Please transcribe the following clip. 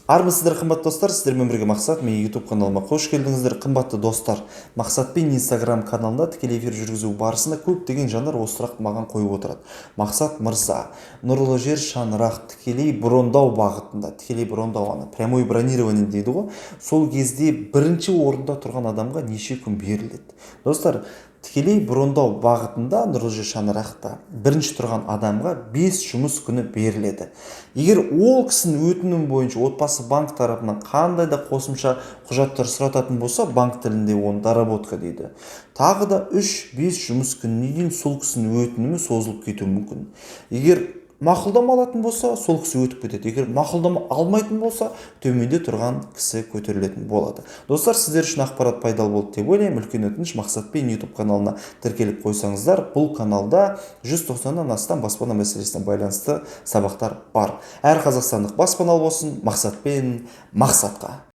Армысыздар қымбатты достар, сіздермен бірге Мақсат, мен YouTube каналыма қош келдіңіздер. Қымбатты достар, Мақсатпен Instagram каналында тікелей эфир жүргізу барысында көптеген жандар осы сұрақты маған қойып отырады. Мақсат мырза, нұрлы жер шаңырақ тікелей брондау бағытында, тікелей брондау, прямой бронирование дейді ғой, сол кезде бірінші орында тұрған адамға неше күн беріледі? Достар, тікелей брондау бағытында нұрлы жер шаңырақта бірінші тұрған адамға 5 жұмыс күні беріледі. Егер ол кісінің өтінім бойынша отбасы банк тарапынан қандай да қосымша құжаттар сұрататын болса, банк тілінде оны доработка дейді. Тағы да 3-5 жұмыс күнінен кейін сол кісінің өтінімі созылып кетуі мүмкін. Егер мақұлдама алатын болса, сол кісі өтіп кетеді. Егер мақұлдама алмайтын болса, төменде тұрған кісі көтерілетін болады. Достар, сіздер үшін ақпарат пайдалы болды деп ойлаймын. Үлкен өтініш, Мақсатпен YouTube каналына тіркеліп қойсаңыздар, бұл каналда 190-нан астам баспана мәселесіне байланысты сабақтар бар. Әр қазақстандық баспаналы болсын, Мақсатпен мақсатқа.